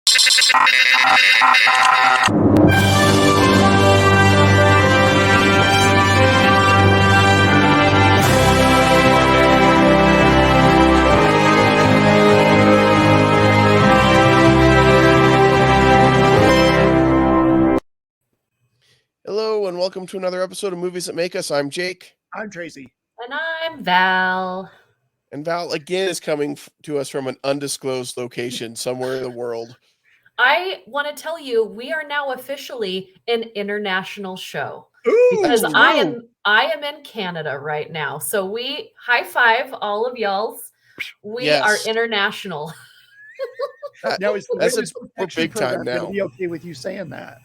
Hello and welcome to another episode of Movies That Make Us. I'm Jake. I'm Tracy. And I'm Val. And Val again is coming to us from an undisclosed location somewhere in the world. I want to tell you, we are now officially an international show. Ooh, because I am in Canada right now. So we high five all of y'all's. We are international. Now is the That's witness a protection big time program going now. to be okay with you saying that?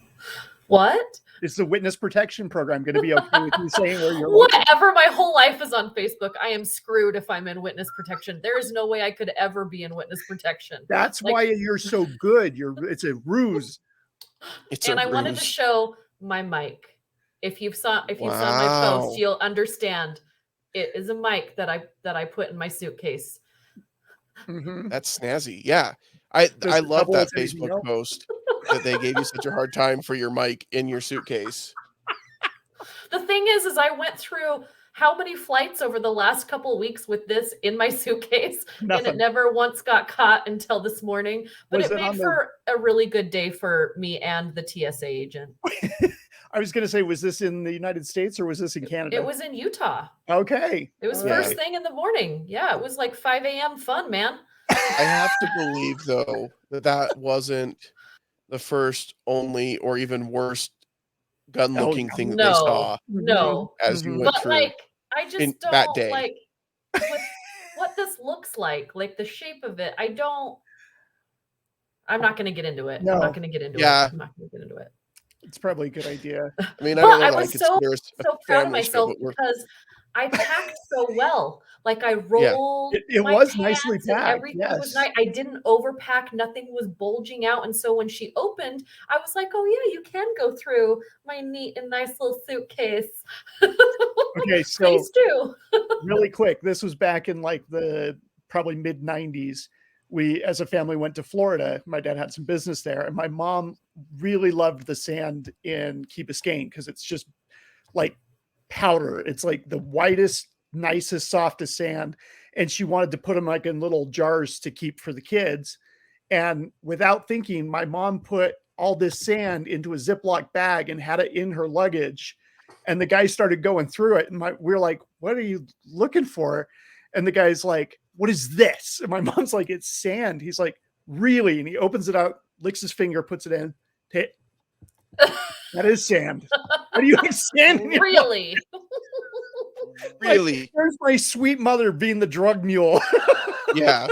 What? Is the witness protection program going to be okay with you saying where you're working? Whatever. My whole life is on Facebook. I am screwed if I'm in witness protection. There is no way I could ever be in witness protection. That's why you're so good. It's a ruse. I wanted to show my mic. If you saw my post, you'll understand. It is a mic that I put in my suitcase. Mm-hmm. That's snazzy. Yeah. I love that Facebook post that they gave you such a hard time for your mic in your suitcase. The thing is I went through how many flights over the last couple of weeks with this in my suitcase. Nothing. And it never once got caught until this morning. But it made for a really good day for me and the TSA agent. I was going to say, was this in the United States or was this in Canada? It was in Utah. Okay. It was first thing in the morning. Yeah, it was like 5 a.m. fun, man. I have to believe, though, that wasn't the first, only, or even worst gun-looking thing that they saw. No. As you went through. Like, I just don't that day. like what this looks like the shape of it. I'm not going to get into it. No. I'm not going to get into it. I'm not going to get into it. It's probably a good idea. I mean, I don't know I that was so proud of myself because I packed so well. Like I rolled. It was nicely packed. Everything was nice. I didn't overpack. Nothing was bulging out. And so when she opened, I was like, "Oh yeah, you can go through my neat and nice little suitcase." Okay, so please do. Really quick. This was back in like the probably mid 90s. We, as a family, went to Florida. My dad had some business there, and my mom really loved the sand in Key Biscayne because it's just like powder. It's like the whitest, nicest, softest sand. And she wanted to put them like in little jars to keep for the kids. And without thinking, my mom put all this sand into a Ziploc bag and had it in her luggage. And the guy started going through it. And we're like, "What are you looking for?" And the guy's like, "What is this?" And my mom's like, "It's sand." He's like, "Really?" And he opens it out, licks his finger, puts it in. That is sand. How do you have sand in your Really? Really? Like, there's my sweet mother being the drug mule. Yeah.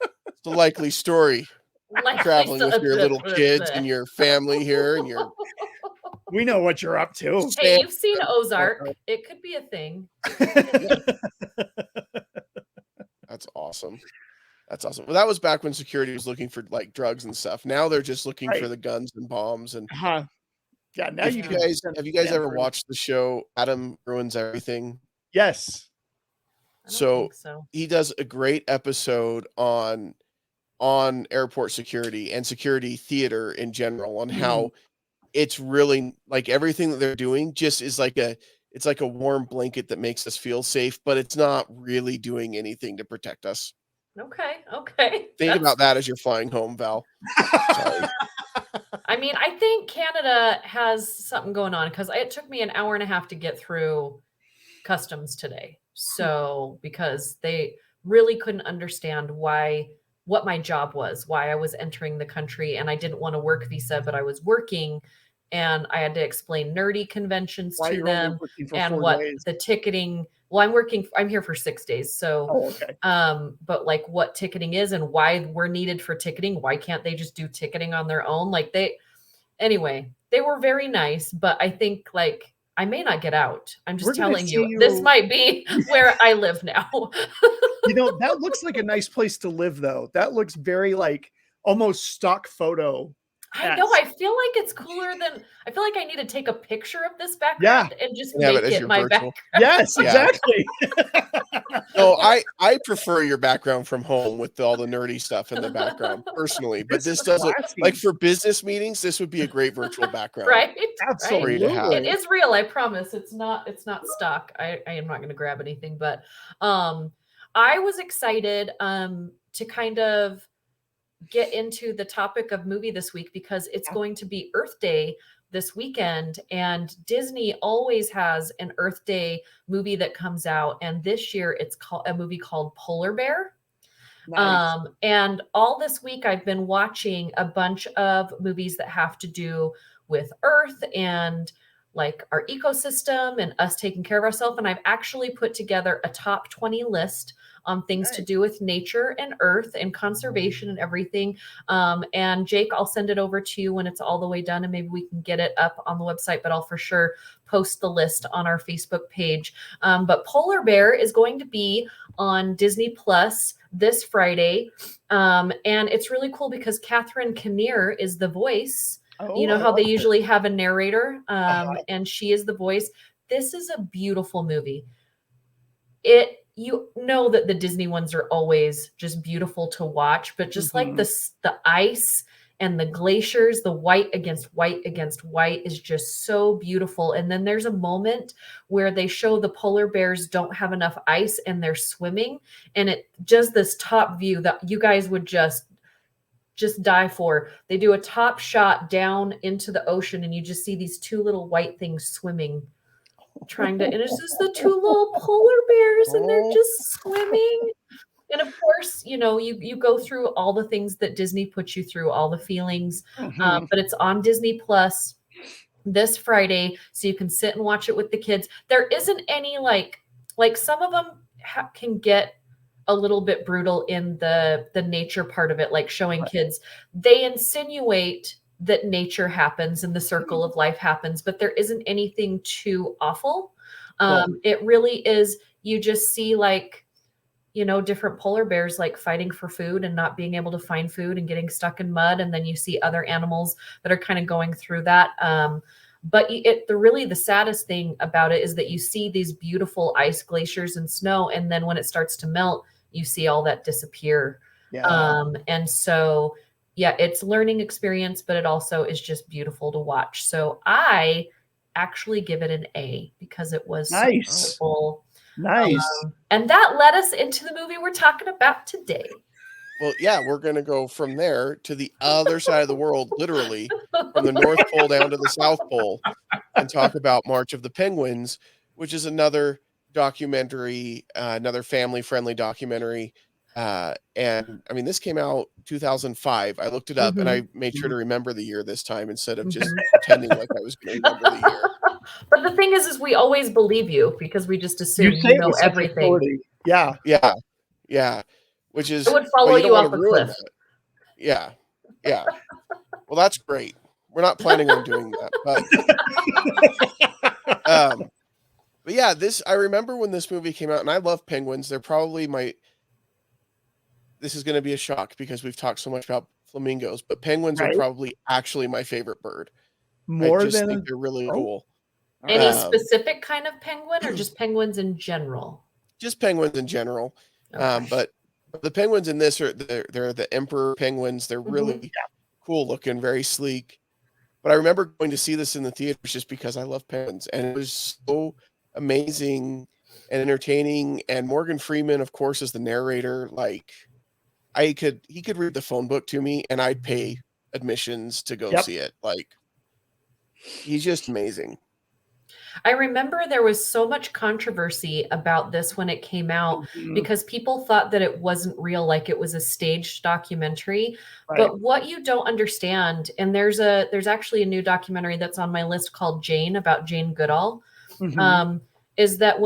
It's a likely story. Traveling with your little kids and your family here and your... We know what you're up to. Hey, you've seen Ozark. It could be a thing. That's awesome. That's awesome. Well, that was back when security was looking for like drugs and stuff. Now they're just looking for the guns and bombs. And yeah, now have you guys ever watched the show Adam Ruins Everything? Yes. So he does a great episode on airport security and security theater in general, on how it's really like everything that they're doing just is like it's like a warm blanket that makes us feel safe, but it's not really doing anything to protect us. Okay. Think about that as you're flying home, Val. Sorry. I mean, I think Canada has something going on because it took me an hour and a half to get through customs today. So because they really couldn't understand what my job was, why I was entering the country, and I didn't want a work visa, but I was working. And I had to explain nerdy conventions to them and what the ticketing. Well, I'm here for 6 days. So, but like what ticketing is and why we're needed for ticketing. Why can't they just do ticketing on their own? Anyway, they were very nice, but I think like I may not get out. I'm just telling you, this might be where I live now. That looks like a nice place to live though. That looks very like almost stock photo. I know. I feel like it's cooler than. I feel like I need to take a picture of this background and just and have make it as it your my virtual. background. Yes, exactly. No, I prefer your background from home with all the nerdy stuff in the background personally, but this doesn't, like, for business meetings, this would be a great virtual background. Right? Absolutely. For you to have. It is real, I promise. It's not stock. I am not going to grab anything, but I was excited to kind of get into the topic of movie this week because it's going to be Earth Day this weekend, and Disney always has an Earth Day movie that comes out, and this year it's called a movie called Polar Bear. Nice. And all this week I've been watching a bunch of movies that have to do with Earth and like our ecosystem and us taking care of ourselves. And I've actually put together a top 20 list on things to do with nature and Earth and conservation and everything. And Jake, I'll send it over to you when it's all the way done, and maybe we can get it up on the website, but I'll for sure post the list on our Facebook page. But Polar Bear is going to be on Disney Plus this Friday. And it's really cool because Catherine Kinnear is the voice. You know how they usually have a narrator, and she is the voice. This is a beautiful movie. You know that the Disney ones are always just beautiful to watch, but just like the ice and the glaciers, the white against white is just so beautiful. And then there's a moment where they show the polar bears don't have enough ice and they're swimming, and it just this top view that you guys would just die for. They do a top shot down into the ocean, and you just see these two little white things swimming, and it's just the two little polar bears, and they're just swimming. And of course, you know, you go through all the things that Disney puts you through, all the feelings, but it's on Disney Plus this Friday, so you can sit and watch it with the kids. There isn't any like some of them can get a little bit brutal in the nature part of it, like showing kids. They insinuate that nature happens and the circle of life happens, but there isn't anything too awful. It really is, you just see like, you know, different polar bears like fighting for food and not being able to find food and getting stuck in mud. And then you see other animals that are kind of going through that. But the saddest thing about it is that you see these beautiful ice glaciers and snow, and then when it starts to melt, you see all that disappear. And so, yeah, it's learning experience, but it also is just beautiful to watch. So I actually give it an A because it was so beautiful. Nice. And that led us into the movie we're talking about today. Well, yeah, we're going to go from there to the other side of the world, literally from the North Pole down to the South Pole, and talk about March of the Penguins, which is another documentary, another family-friendly documentary. And I mean, this came out 2005. I looked it up and I made sure to remember the year this time instead of just pretending like I was going to remember the year. But the thing is we always believe you because we just assume you know everything. Yeah. Which is, it would follow you off a cliff. That. Yeah. Well, that's great. We're not planning on doing that. But yeah, I remember when this movie came out, and I love penguins. They're probably this is going to be a shock because we've talked so much about flamingos, but penguins are probably actually my favorite bird. I just think they're really cool. Any specific kind of penguin or just penguins in general? Just penguins in general. Okay. But the penguins in this they're the emperor penguins. They're really cool looking, very sleek. But I remember going to see this in the theaters just because I love penguins, and it was so amazing and entertaining. And Morgan Freeman, of course, is the narrator. Like, he could read the phone book to me, and I'd pay admissions to go see it. Like, he's just amazing. I remember there was so much controversy about this when it came out because people thought that it wasn't real, like it was a staged documentary. But what you don't understand, and there's actually a new documentary that's on my list called Jane, about Jane Goodall, is that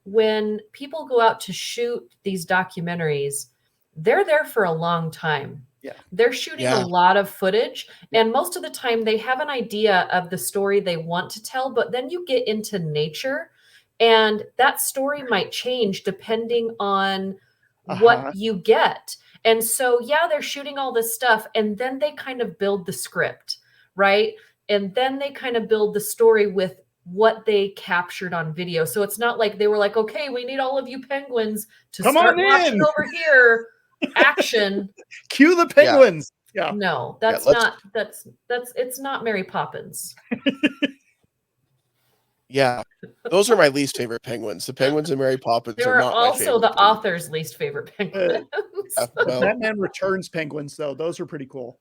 when people go out to shoot these documentaries, they're there for a long time. They're shooting a lot of footage, and most of the time they have an idea of the story they want to tell, but then you get into nature and that story might change depending on what you get. And so, they're shooting all this stuff, and then they kind of build the script. right? And then they kind of build the story with what they captured on video. So it's not like they were like, okay, we need all of you penguins to Come start on watching in. over here. Action. Cue the penguins. Yeah. No, that's it's not Mary Poppins. Yeah. Those are my least favorite penguins. The penguins in Mary Poppins They are were not my also favorite. the author's least favorite penguins. Well, Batman Returns penguins, though. Those are pretty cool.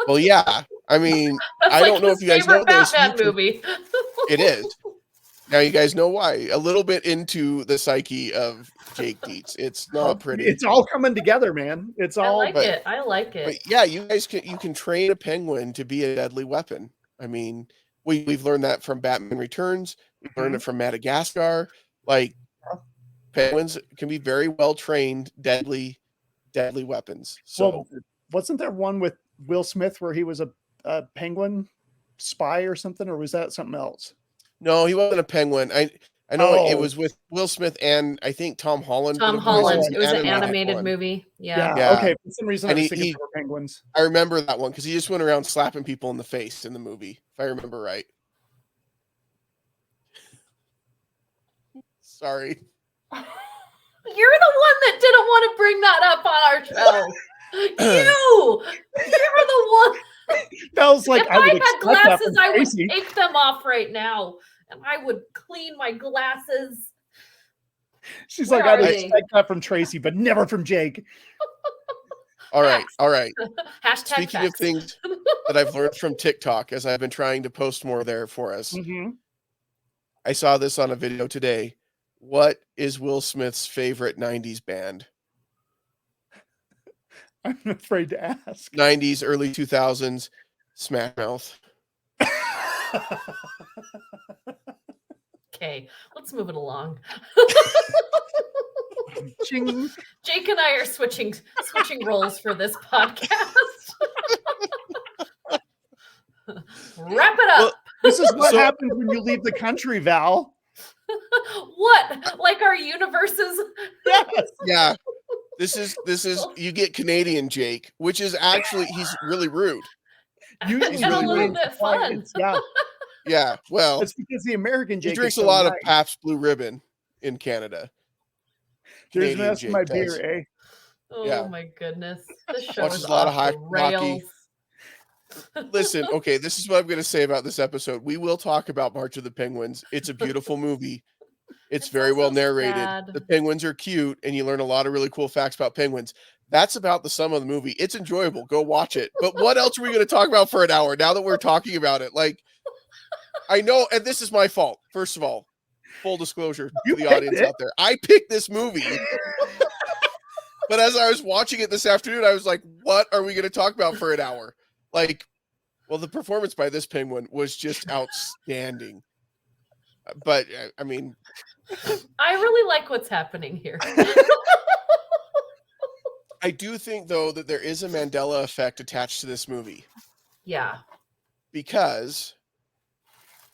well, yeah. I mean, That's I like don't know his if you guys know favorite this. Batman movie. It is. Now you guys know why. A little bit into the psyche of Jake Dietz. It's not pretty. It's all coming together, man. It's all. I like it. But yeah, you can train a penguin to be a deadly weapon. I mean, we've learned that from Batman Returns. We've learned it from Madagascar. Like, penguins can be very well trained, deadly weapons. So, Well, wasn't there one with Will Smith where he was a penguin spy or something, or was that something else? no, he wasn't a penguin. I know it was with Will Smith and I think Tom Holland. Tom Holland. It was an animated movie. Yeah. Okay. For some reason, I was thinking they were penguins. I remember that one because he just went around slapping people in the face in the movie, if I remember right. Sorry. You're the one that didn't want to bring that up on our show. You're the one. That was like, if I had glasses, I would take them off right now, and I would clean my glasses. She's like, I would expect that from Tracy, but never from Jake. All right. Hashtag Speaking of things that I've learned from TikTok, as I've been trying to post more there for us, I saw this on a video today. What is Will Smith's favorite 90s band? I'm afraid to ask. 90s, early 2000s, Smash Mouth. Okay, let's move it along. Ching. Jake and I are switching roles for this podcast. Wrap it up. Well, this is what happens when you leave the country, Val. What? Like our universes? Yes. Yeah. This is you get Canadian Jake, which is actually he's really rude. He's really a little bit fun. Yeah. Yeah. Well, it's because the American Jake he drinks a lot of Pabst Blue Ribbon in Canada. There's an S my beer, eh? Oh my goodness. This show watches is a lot of hockey. Listen, okay, this is what I'm going to say about this episode. We will talk about March of the Penguins. It's a beautiful movie. It's very well narrated. Sad. The penguins are cute, and you learn a lot of really cool facts about penguins. That's about the sum of the movie. It's enjoyable. Go watch it. But what else are we going to talk about for an hour now that we're talking about it? Like, I know, and this is my fault. First of all, full disclosure to the audience out there. I picked this movie. But as I was watching it this afternoon, I was like, what are we going to talk about for an hour? Like, well, the performance by this penguin was just outstanding. But, I mean... I really like what's happening here. I do think, though, that there is a Mandela effect attached to this movie. Yeah. Because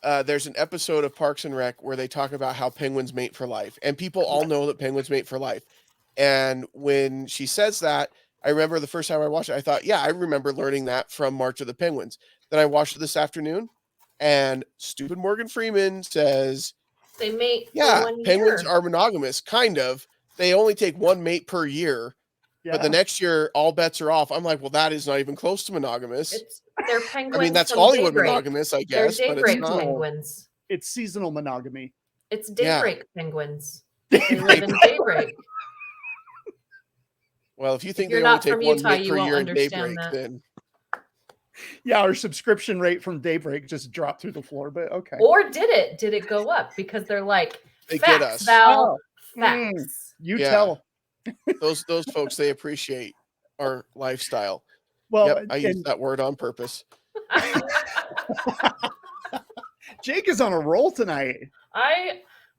there's an episode of Parks and Rec where they talk about how penguins mate for life. And people all know that penguins mate for life. And when she says that, I remember the first time I watched it, I thought, yeah, I remember learning that from March of the Penguins. Then I watched it this afternoon, and stupid Morgan Freeman says, they mate yeah, for 1 year. penguins are monogamous, kind of. They only take one mate per year, but the next year, all bets are off. I'm like, well, that is not even close to monogamous. They're penguins. I mean, that's from Hollywood Daybreak. monogamous, I guess, They're but daybreak it's not. penguins. It's seasonal monogamy. It's daybreak penguins. They live in daybreak. Well, if you think you're they only not take from one Utah, mate you per won't year in understand Daybreak, that. then Yeah, our subscription rate from Daybreak just dropped through the floor, but okay. Or did it? Did it go up? Because they're like, they facts, get us. Val, facts. You tell. Those folks, they appreciate our lifestyle. Well, yep, I used that word on purpose. Jake is on a roll tonight.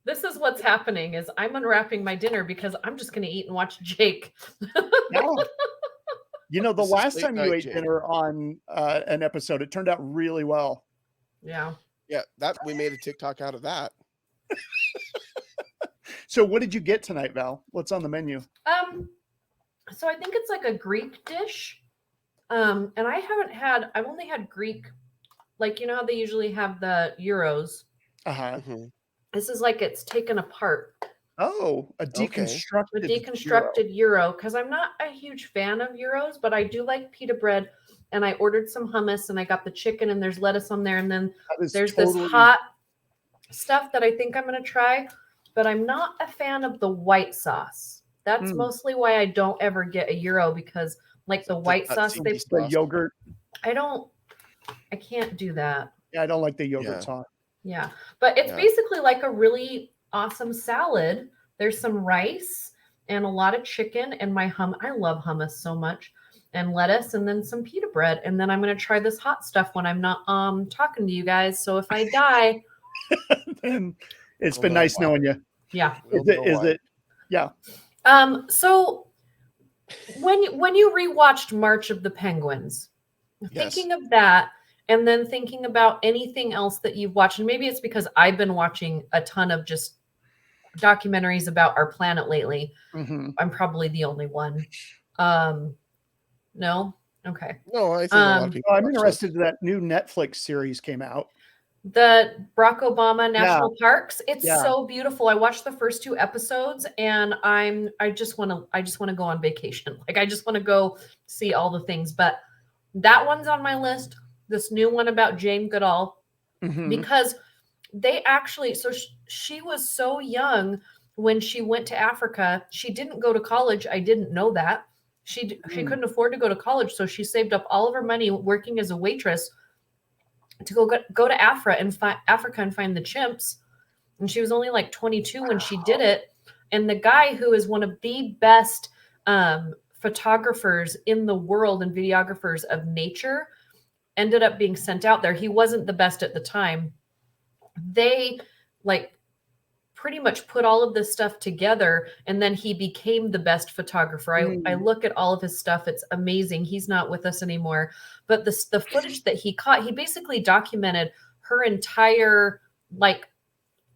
This is what's happening is I'm unwrapping my dinner because I'm just going to eat and watch Jake. Yeah. You know, the This last is time late you night, ate Jake. dinner on an episode, it turned out really well. Yeah. Yeah, that we made a TikTok out of that. So what did you get tonight, Val? What's on the menu? So I think it's like a Greek dish. And I've only had Greek like, you know how they usually have the gyros? Mhm. This is like it's taken apart. Oh, a Okay. deconstructed gyro, because I'm not a huge fan of gyros, but I do like pita bread. And I ordered some hummus and I got the chicken and there's lettuce on there. And then there's this hot stuff that I think I'm going to try, but I'm not a fan of the white sauce. That's mostly why I don't ever get a gyro, because like the white sauce, the yogurt. I can't do that. Yeah, I don't like the yogurt sauce. Yeah, but it's basically like a really awesome salad. There's some rice and a lot of chicken and I love hummus so much, and lettuce, and then some pita bread. And then I'm going to try this hot stuff when I'm not talking to you guys. So if I die, then it's been nice knowing you. Yeah. Is it? Yeah. So when you rewatched March of the Penguins, thinking of that, and then thinking about anything else that you've watched, and maybe it's because I've been watching a ton of just documentaries about our planet lately. I'm probably the only one. No? Okay. No, I think a lot of people I'm interested in that new Netflix series came out. The Barack Obama National Parks. It's so beautiful. I watched the first 2 episodes and I just want to go on vacation. Like I just want to go see all the things, but that one's on my list. This new one about Jane Goodall, because they actually, so she was so young when she went to Africa. She didn't go to college. I didn't know that. She couldn't afford to go to college. So she saved up all of her money working as a waitress to go to Africa and find the chimps. And she was only like 22 when she did it. And the guy who is one of the best photographers in the world and videographers of nature ended up being sent out there. He wasn't the best at the time. They like pretty much put all of this stuff together, and then he became the best photographer. I look at all of his stuff. It's amazing. He's not with us anymore, but the footage that he caught, he basically documented her entire like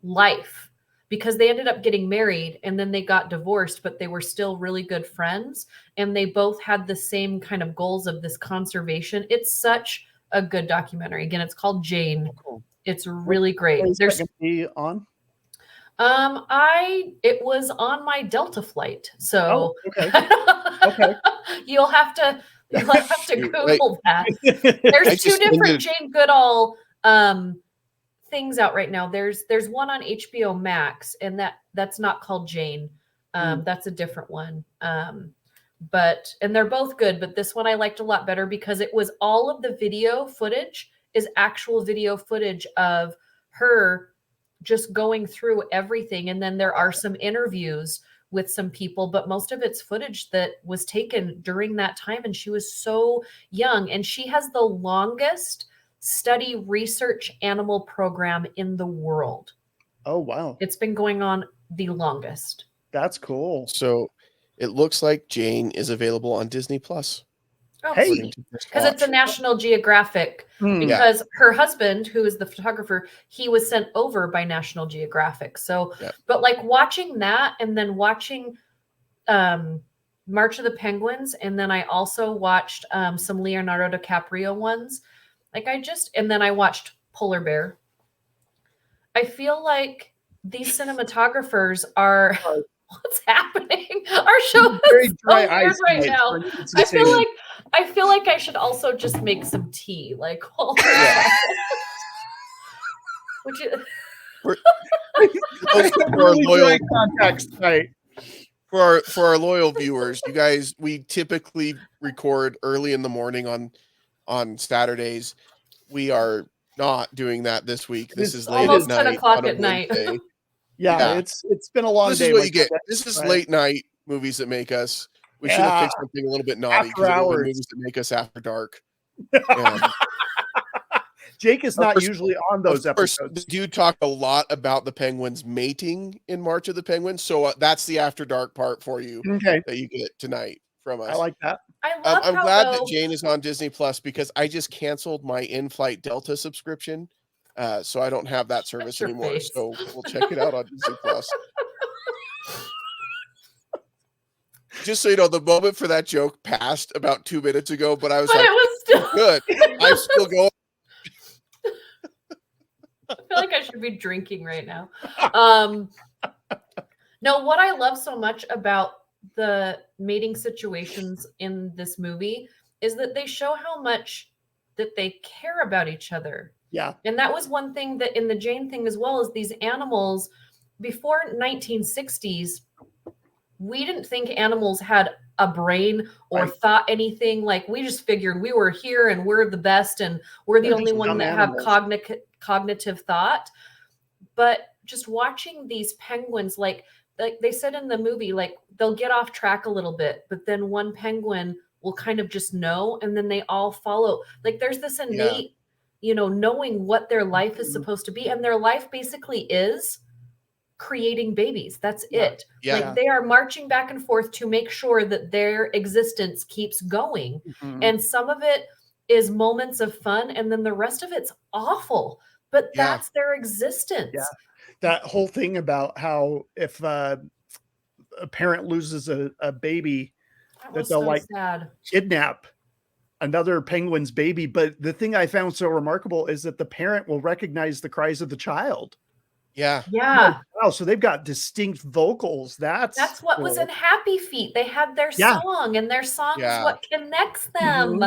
life, because they ended up getting married and then they got divorced, but they were still really good friends. And they both had the same kind of goals of this conservation. It's such a good documentary. Again, it's called Jane. It's really great. There's on. It was on my Delta flight. So okay. You'll have to Google that. There's 2 different Jane Goodall things out right now. There's one on HBO Max, and that's not called Jane. That's a different one. And they're both good, but this one I liked a lot better because it was all of the video footage is actual video footage of her just going through everything. And then there are some interviews with some people, but most of it's footage that was taken during that time. And she was so young, and she has the longest study research animal program in the world. Oh, wow. It's been going on the longest. That's cool. So it looks like Jane is available on Disney Plus. Oh, hey, because it's a National Geographic. Because her husband, who is the photographer, he was sent over by National Geographic. So, but like watching that, and then watching March of the Penguins, and then I also watched some Leonardo DiCaprio ones. And then I watched Polar Bear. I feel like these cinematographers are. What's happening? Our show is very dry ice right now. I feel like I should also just make some tea. Like, which is for our loyal context, right? For our loyal viewers, you guys, we typically record early in the morning on Saturdays. We are not doing that this week. This is late almost at 10 o'clock at night. Yeah, it's been a long day. This is what you get. This is late night movies that make us. We should have picked something a little bit naughty, because movies that make us after dark. Jake is not usually on those episodes. You talk a lot about the Penguins mating in March of the Penguins, so that's the after dark part for you that you get tonight from us. I like that. I'm glad that Jane is on Disney Plus, because I just canceled my in-flight Delta subscription. So I don't have that service anymore. So we'll check it out on Disney Plus. Just so you know, the moment for that joke passed about 2 minutes ago, but I was it was still good. I'm still going. I feel like I should be drinking right now. No, what I love so much about the mating situations in this movie is that they show how much that they care about each other. Yeah. And that was one thing that in the Jane thing as well, is these animals before 1960s, we didn't think animals had a brain or thought anything. Like, we just figured we were here and we're the best and we're the only one that have cognitive thought. But just watching these penguins, like they said in the movie, like they'll get off track a little bit, but then one penguin will kind of just know, and then they all follow. Like, there's this innate, knowing what their life is supposed to be. And their life basically is creating babies. That's it. Yeah. Like, they are marching back and forth to make sure that their existence keeps going. And some of it is moments of fun, and then the rest of it's awful. But that's their existence. Yeah. That whole thing about how if a parent loses a baby, that they'll sad. Kidnap another penguin's baby. But the thing I found so remarkable is that the parent will recognize the cries of the child. Yeah. Wow. So they've got distinct vocals. That's what cool. was in Happy Feet. They had their song, and their song is what connects them.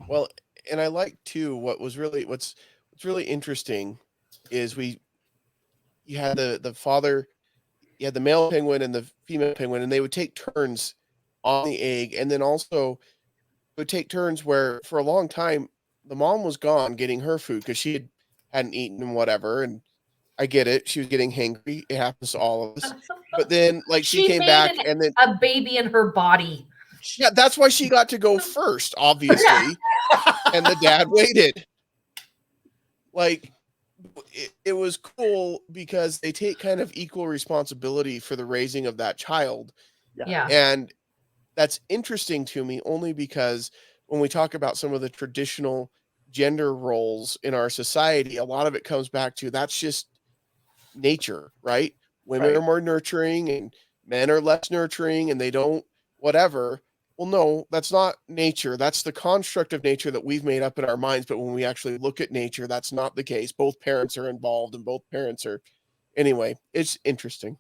Well, and I like too, what's really interesting is you had the father, you had the male penguin and the female penguin, and they would take turns on the egg. And then also would take turns where for a long time, the mom was gone getting her food because she hadn't eaten and whatever. And I get it. She was getting hangry. It happens to all of us. But then she came back and then a baby in her body. Yeah, that's why she got to go first, obviously. And the dad waited. Like, it was cool because they take kind of equal responsibility for the raising of that child. Yeah. And that's interesting to me only because when we talk about some of the traditional gender roles in our society, a lot of it comes back to that's just nature, right? Women are more nurturing and men are less nurturing, and they don't whatever. Well, no, that's not nature. That's the construct of nature that we've made up in our minds. But when we actually look at nature, that's not the case. Both parents are involved, and both parents are. Anyway, it's interesting.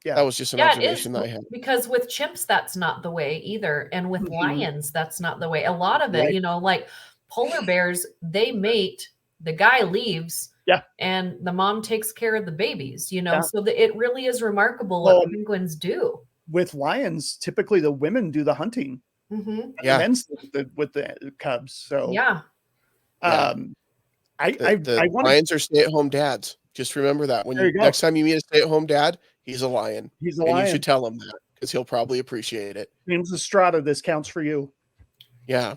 Yeah, that was just an observation that I had. Because with chimps, that's not the way either, and with lions, that's not the way. A lot of it, like polar bears, they mate. The guy leaves. Yeah. And the mom takes care of the babies. So it really is remarkable what penguins do. With lions, typically the women do the hunting. Yeah. Men's with the cubs. So lions are stay-at-home dads. Just remember that next time you meet a stay-at-home dad, he's a lion. He's a lion. You should tell him that because he'll probably appreciate it. James Estrada, this counts for you. Yeah.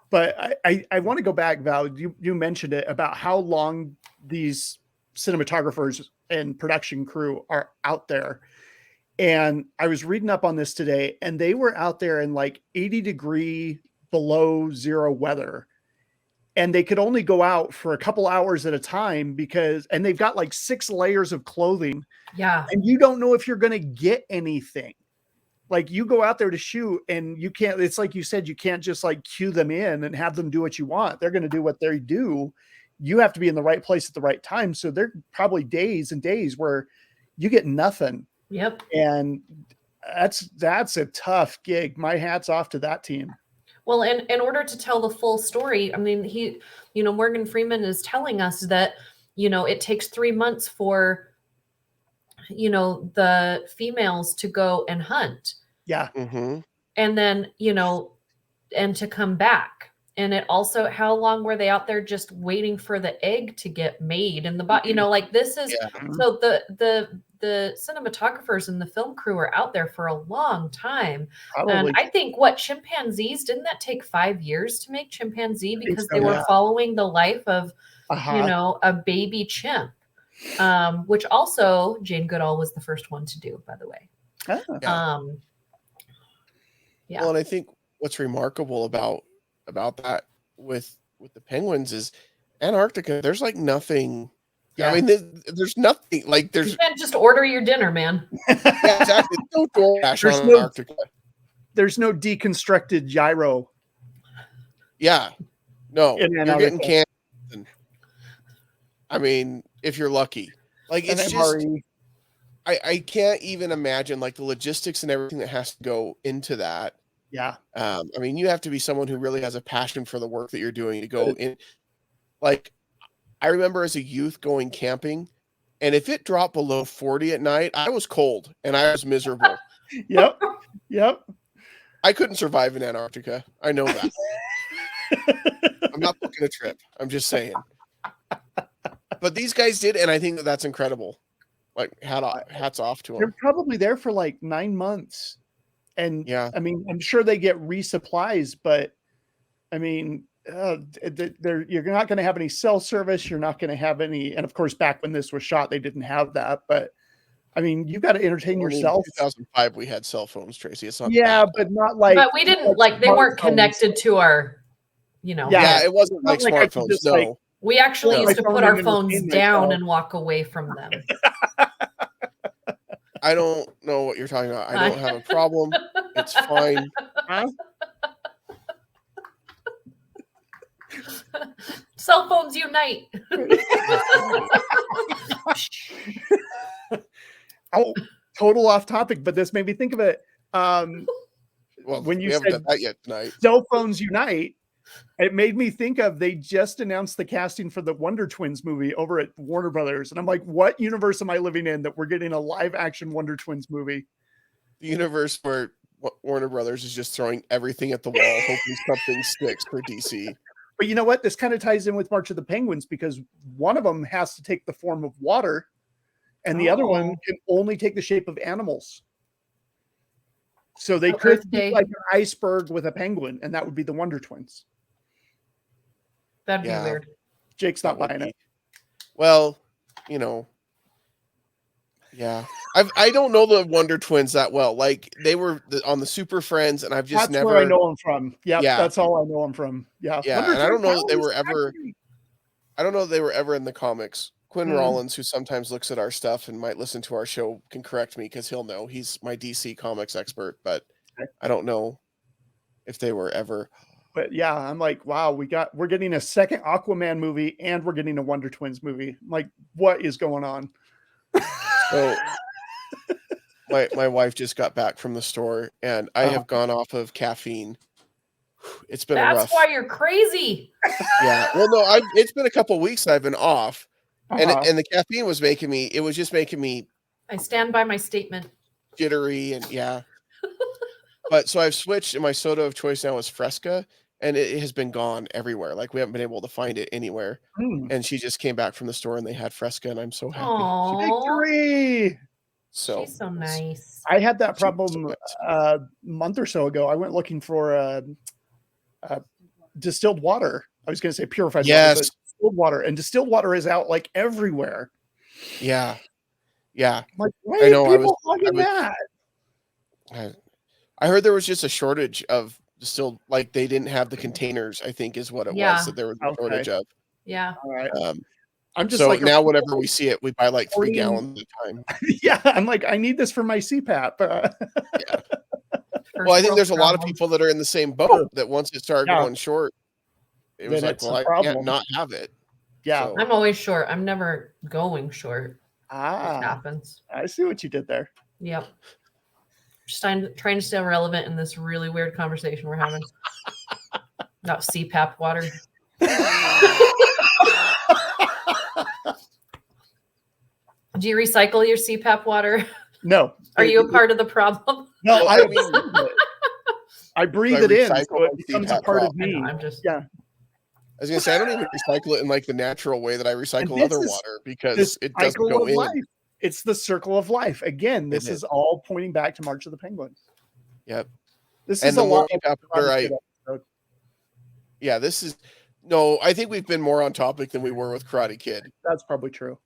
But I want to go back, Val. You mentioned it about how long these cinematographers and production crew are out there. And I was reading up on this today, and they were out there in like 80-degree below zero weather. And they could only go out for a couple hours at a time and they've got like 6 layers of clothing. Yeah. And you don't know if you're going to get anything. Like, you go out there to shoot and you can't, it's like you said, you can't just like cue them in and have them do what you want. They're going to do what they do. You have to be in the right place at the right time. So there are probably days and days where you get nothing. Yep. And that's a tough gig. My hat's off to that team. Well, and in order to tell the full story, I mean, Morgan Freeman is telling us that, it takes 3 months for, the females to go and hunt. Yeah. Mm-hmm. And then, and to come back. And it also, how long were they out there just waiting for the egg to get made in the body? Like, this is, so the cinematographers and the film crew are out there for a long time. Probably. And I think chimpanzees, didn't that take 5 years to make chimpanzee because they were yeah. following the life of, a baby chimp, which also Jane Goodall was the first one to do, by the way. Oh. Yeah. Well, and I think what's remarkable about that with the penguins is Antarctica, there's like nothing. Yeah. I mean, there's nothing like there's. You can't just order your dinner, man. Yeah, exactly. No DoorDash There's on no- Antarctica. There's no deconstructed gyro. Yeah. No, In you're Antarctica. getting canned. I mean, if you're lucky. Like, An it's just, MRE. I can't even imagine like the logistics and everything that has to go into that. Yeah. I mean, you have to be someone who really has a passion for the work that you're doing to go in. Like, I remember as a youth going camping, and if it dropped below 40 at night, I was cold and I was miserable. Yep. I couldn't survive in Antarctica. I know that. I'm not booking a trip. I'm just saying. But these guys did, and I think that that's incredible. Like, hats off to them. They're probably there for like 9 months. And yeah, I mean, I'm sure they get resupplies, but I mean, you're not going to have any cell service. You're not going to have any. And of course, back when this was shot, they didn't have that. But I mean, you've got to entertain yourself. In 2005, we had cell phones, Tracy. It's not but not like. But we didn't like they weren't connected to our, Yeah, it wasn't like smartphones. Just, no. We actually used to put our phones down and walk away from them. I don't know what you're talking about. I don't have a problem. It's fine. Cell phones unite. Oh, total off topic, but this made me think of it. Well, when you haven't said done that yet tonight. Cell phones unite, it made me think of they just announced the casting for the Wonder Twins movie over at Warner Brothers. And I'm like, what universe am I living in that we're getting a live action Wonder Twins movie? The universe where Warner Brothers is just throwing everything at the wall, hoping something sticks for DC. But you know what? This kind of ties in with March of the Penguins because one of them has to take the form of water and the other one can only take the shape of animals. So they could be like an iceberg with a penguin, and that would be the Wonder Twins. That'd be weird. Jake's not buying it. Well, yeah. I don't know the Wonder Twins that well. Like, they were on the Super Friends, and I've just That's where I know them from. Yep, yeah, that's all I know them from. Yeah, yeah. And I don't know that they were ever. I don't know that they were ever in the comics. Quinn Rollins, who sometimes looks at our stuff and might listen to our show, can correct me because he'll know. He's my DC comics expert, but I don't know if they were ever. But yeah, I'm like, wow, we're getting a second Aquaman movie and we're getting a Wonder Twins movie. I'm like, what is going on? So my wife just got back from the store and I have gone off of caffeine. It's been That's rough. why you're crazy. Yeah. Well, no, it's been a couple of weeks I've been off. And the caffeine was making me, it was just making me. I stand by my statement. Jittery and But so I've switched and my soda of choice now is Fresca and it has been gone everywhere. Like we haven't been able to find it anywhere. And she just came back from the store and they had Fresca and I'm so happy. Victory! So she's so nice. I had that problem a month or so ago. I went looking for distilled water. I was going to say purified water, but distilled water, and distilled water is out like everywhere. Yeah. Like, why are people hogging that? I heard there was just a shortage of distilled, like they didn't have the containers, I think is what it was that there was a shortage of. Yeah. All right. I'm just so like now whenever we see it, we buy like 3 gallons at a time. Yeah. I'm like, I need this for my CPAP. Yeah. Well, I think there's a lot of people that are in the same boat that once it started going short, it was like, well, I can't not have it. Yeah. So. I'm always short. I'm never going short. It happens. I see what you did there. Yep. Just trying to stay relevant in this really weird conversation we're having about CPAP water. Do you recycle your CPAP water? No. Are you a part of the problem? No, I breathe it in, so it becomes a part of me. I'm just I was gonna say I don't even recycle it in like the natural way that I recycle other water because it doesn't go in. Life. It's the circle of life. Again, this is all pointing back to March of the Penguins. Yep. This is a lot. This is I think we've been more on topic than we were with Karate Kid. That's probably true.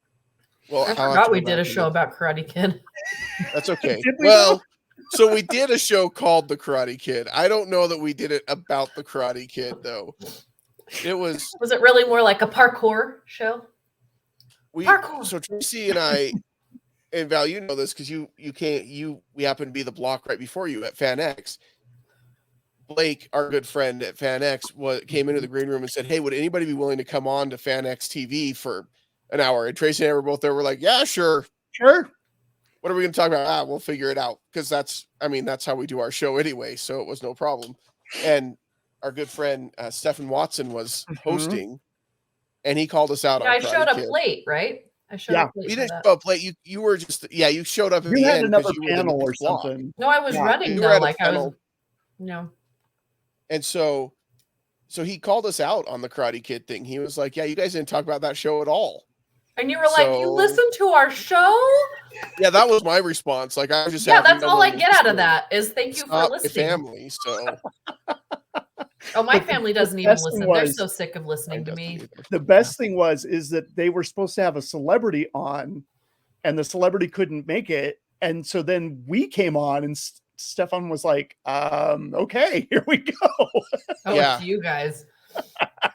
Well, I forgot we did a show about Karate Kid. That's okay. Well, so we did a show called The Karate Kid. I don't know that we did it about the Karate Kid though. It was. Was it really more like a parkour show? Parkour. So Tracy and I, and Val, you know this because we happen to be the block right before you at FanX. Blake, our good friend at FanX, came into the green room and said, "Hey, would anybody be willing to come on to FanX TV for an hour. And Tracy and I were both there. We're like, yeah, sure. What are we going to talk about? We'll figure it out. Because that's how we do our show anyway. So it was no problem. And our good friend, Stephen Watson was hosting, and he called us out on I Karate showed up Kid. late, right? I showed up late. You didn't show up late. You were just, you showed up at the end because you were the panel or next block. something. No, I was running though. Like I was, And so he called us out on the Karate Kid thing. He was like, yeah, you guys didn't talk about that show at all. And you were like, you listen to our show? Yeah, that was my response. Like, I was just that's all I get out of that is thank you for listening. Family, so. Oh, my family doesn't even listen. They're so sick of listening to me. The best thing is that they were supposed to have a celebrity on, and the celebrity couldn't make it. And so then we came on, and Stefan was like, okay, here we go. It's you guys.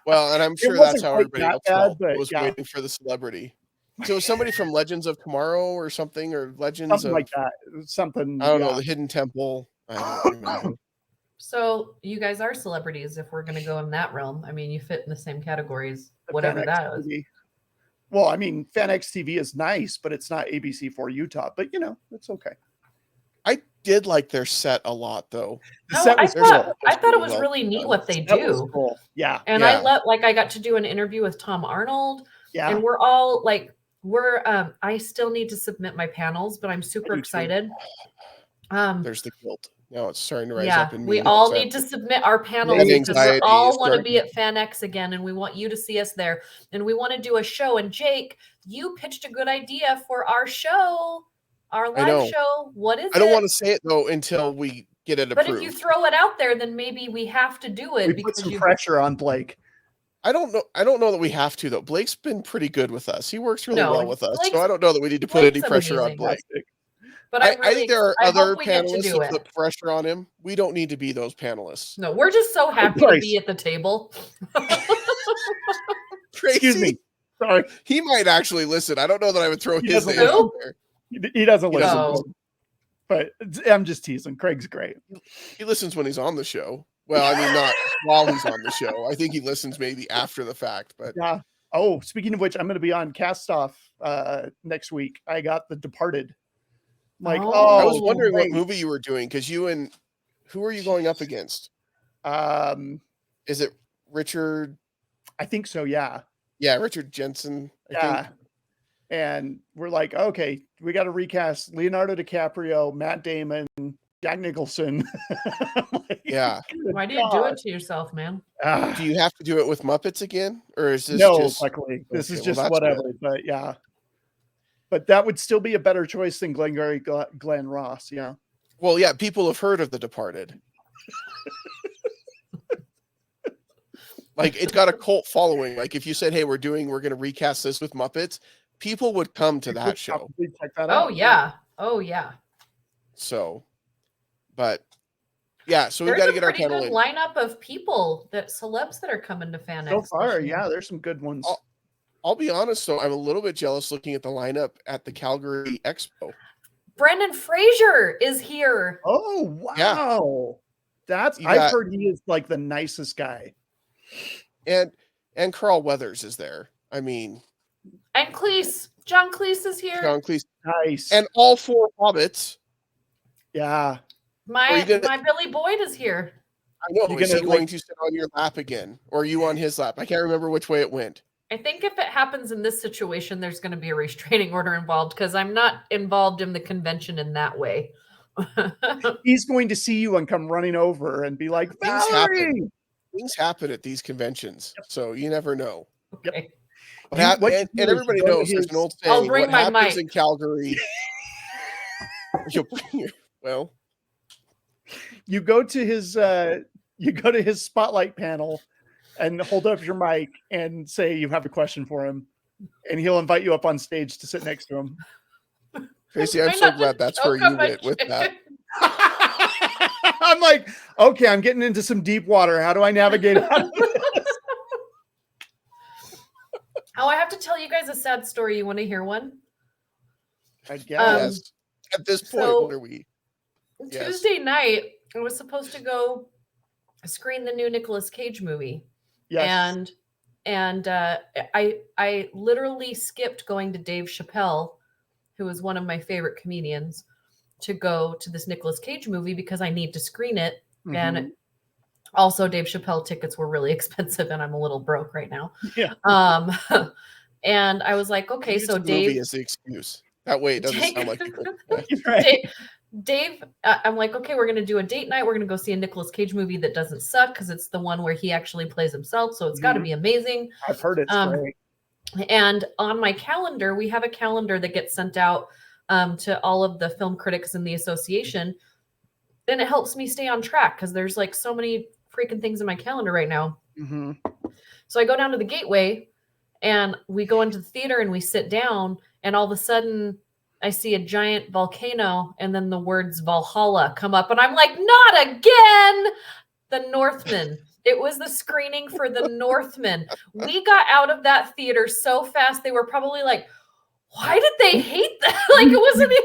Well, and I'm sure that's how everybody else felt. Was waiting for the celebrity. So it was somebody from Legends of Tomorrow or something, or something like that. Something. I don't know, the Hidden Temple. I don't remember. So you guys are celebrities if we're going to go in that realm. I mean, you fit in the same categories, whatever that is. Well, I mean, FanXtv is nice, but it's not ABC4 Utah. But it's okay. I did like their set a lot, though. I thought it was really neat what they do. Cool. Yeah, and I got to do an interview with Tom Arnold. Yeah, and we're all like, I still need to submit my panels, but I'm super excited. There's the guilt. Now it's starting to rise up in me. We all need to submit our panels because we all want to be at FanX again, and we want you to see us there, and we want to do a show. And Jake, you pitched a good idea for our show, our live show. What is it? I don't want to say it though until we get it approved. But if you throw it out there, then maybe we have to do it. We put some pressure on Blake. I don't know that we have to though. Blake's been pretty good with us. He works really well with us, so I don't know that we need to put any pressure on Blake. But I think there are other panelists who put pressure on him. We don't need to be those panelists. No, we're just so happy to be at the table. Excuse me. Sorry. He might actually listen. I don't know that I would throw his name out there. He doesn't listen. But I'm just teasing. Craig's great. He listens when he's on the show. Well, I mean, not while he's on the show. I think he listens maybe after the fact. But yeah. Oh, speaking of which, I'm going to be on Cast Off next week. I got The Departed. I was wondering what movie you were doing because who are you going up against? Is it Richard? I think so. Yeah. Yeah, Richard Jensen. I think. And we're like, okay, we got to recast Leonardo DiCaprio, Matt Damon, Jack Nicholson. Why do you do it to yourself, man? Do you have to do it with Muppets again, or is this luckily this is just whatever. Good. But yeah. But that would still be a better choice than Glengarry Glenn Ross, yeah. Well, yeah, people have heard of The Departed. Like, it's got a cult following. Like, if you said, hey, we're going to recast this with Muppets, people would come to that show. Check that out. Oh, yeah. So, but, yeah, so we got to get our panel in. There's a pretty good lineup of people, celebs that are coming to FanX. So far, yeah, there's some good ones. I'll be honest, though, I'm a little bit jealous looking at the lineup at the Calgary Expo. Brendan Fraser is here. Oh, wow. Yeah. I've heard he is like the nicest guy. And Carl Weathers is there. I mean. And Cleese. John Cleese is here. John Cleese. Nice. And all 4 Hobbits. Yeah. My Billy Boyd is here. I know. Is he going to sit on your lap again? Or are you on his lap? I can't remember which way it went. I think if it happens in this situation, there's going to be a restraining order involved because I'm not involved in the convention in that way. He's going to see you and come running over and be like, Valerie! Things happen at these conventions, so you never know. Okay. And everybody knows there's an old saying, I'll bring what my happens mic. in Calgary. You go to his spotlight panel and hold up your mic and say you have a question for him, and he'll invite you up on stage to sit next to him. Tracy, I'm so glad that's where you went with that. I'm like, okay, I'm getting into some deep water. How do I navigate out of this? I have to tell you guys a sad story. You want to hear one? I guess. At this point, what are we? Tuesday night, I was supposed to go screen the new Nicolas Cage movie. Yes. And I literally skipped going to Dave Chappelle, who is one of my favorite comedians, to go to this Nicolas Cage movie because I need to screen it. And also Dave Chappelle tickets were really expensive and I'm a little broke right now. Yeah. And I was like, okay, so Dave movie is the excuse. That way it doesn't sound like Dave, I'm like, okay, we're going to do a date night. We're going to go see a Nicolas Cage movie that doesn't suck because it's the one where he actually plays himself. So it's got to be amazing. I've heard it's great. And on my calendar, we have a calendar that gets sent out to all of the film critics in the association. Then it helps me stay on track because there's like so many freaking things in my calendar right now. So I go down to the Gateway and we go into the theater and we sit down, and all of a sudden I see a giant volcano and then the words Valhalla come up and I'm like, not again. The Northman. It was the screening for The Northman. We got out of that theater so fast. They were probably like, why did they hate that? Like, it wasn't even...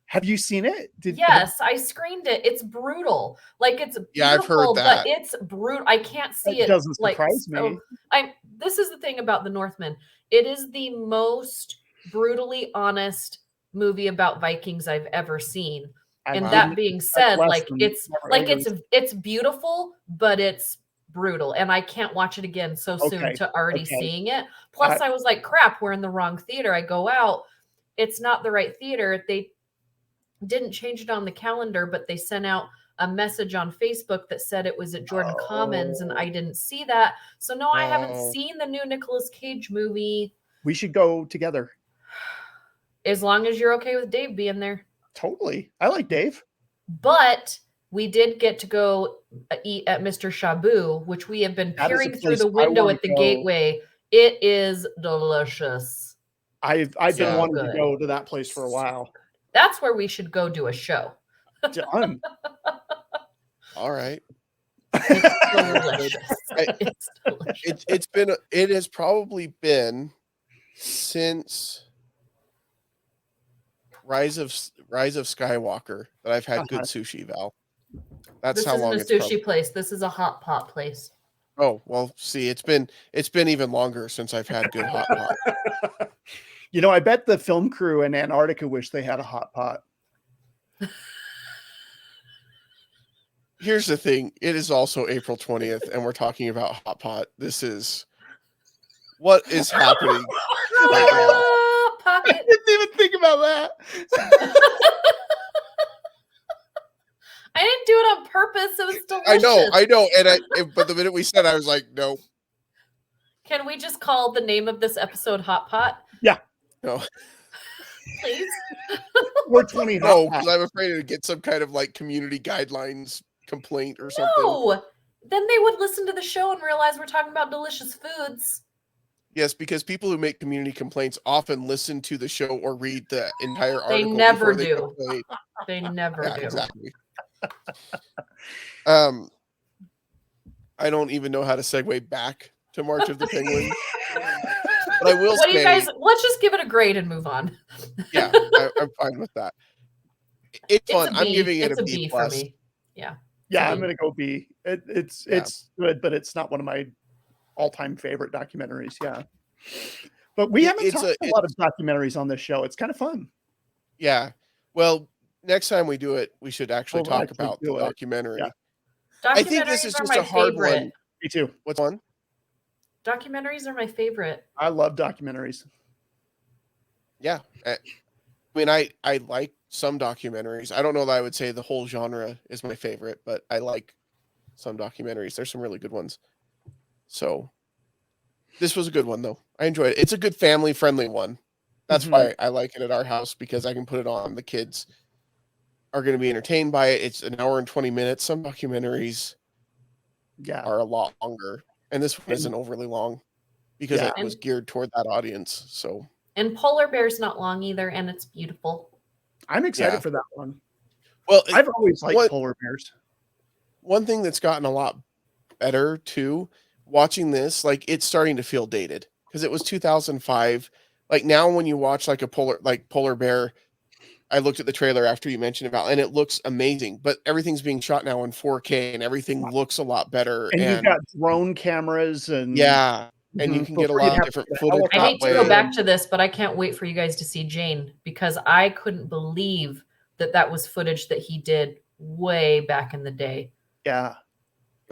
Have you seen it? Yes, I screened it. It's brutal. Like, it's beautiful, I've heard that. But it's brutal. I can't see it. Doesn't surprise me. This is the thing about The Northman. It is the most brutally honest movie about Vikings I've ever seen. And that being said, it's beautiful, but it's brutal. And I can't watch it again so soon to already seeing it. Plus, I was like, crap, we're in the wrong theater. I go out. It's not the right theater. They didn't change it on the calendar, but they sent out a message on Facebook that said it was at Jordan Commons, and I didn't see that. So no, I haven't seen the new Nicolas Cage movie. We should go together. As long as you're okay with Dave being there. Totally. I like Dave. But we did get to go eat at Mr. Shabu, which we have been peering through the window at the Gateway. It is delicious. I've been wanting to go to that place for a while. That's where we should go do a show. Done. All right. It's delicious. It's delicious. It has probably been since Rise of Skywalker that I've had good sushi, Val. That's how long it's This isn't a sushi place. This is a hot pot place. Oh, well, see, it's been even longer since I've had good hot pot. You know, I bet the film crew in Antarctica wish they had a hot pot. Here's the thing. It is also April 20th, and we're talking about hot pot. This is what is happening. I didn't even think about that. I didn't do it on purpose. It was delicious. I know. But the minute we said, I was like, no. Can we just call the name of this episode Hot Pot? Yeah. No. Please. We're 20. No, because I'm afraid to get some kind of like community guidelines complaint or something. No. Then they would listen to the show and realize we're talking about delicious foods. Yes, because people who make community complaints often listen to the show or read the entire article. They never do. They never do. Exactly. I don't even know how to segue back to March of the Penguin. But I will say, you guys, let's just give it a grade and move on. Yeah, I'm fine with that. It's fun. I'm giving it a B plus. For me. Yeah. Yeah, I'm gonna go B. It's good, but it's not one of my all-time favorite documentaries. Yeah. But we haven't talked a lot of documentaries on this show. It's kind of fun. Yeah. Well, next time we do it, we should actually talk about the documentary. Yeah. I think this is just a hard one. Me too. What's one? Documentaries are my favorite. I love documentaries. Yeah. I mean, I like some documentaries. I don't know that I would say the whole genre is my favorite, but I like some documentaries. There's some really good ones. So this was a good one, though. I enjoyed it. It's a good family-friendly one. That's why I like it at our house, because I can put it on. The kids are going to be entertained by it. It's an hour and 20 minutes. Some documentaries are a lot longer. And this one isn't overly long because it was geared toward that audience. So, and Polar Bear's not long either, and it's beautiful. I'm excited for that one. Well, I've always liked polar bears. One thing that's gotten a lot better too, watching this, like it's starting to feel dated because it was 2005. Like now, when you watch like a Polar Bear, I looked at the trailer after you mentioned about, and it looks amazing. But everything's being shot now in 4K, and everything looks a lot better. And you've got drone cameras, and and you can get a lot of different footage. I hate to go back to this, but I can't wait for you guys to see Jane, because I couldn't believe that was footage that he did way back in the day. Yeah.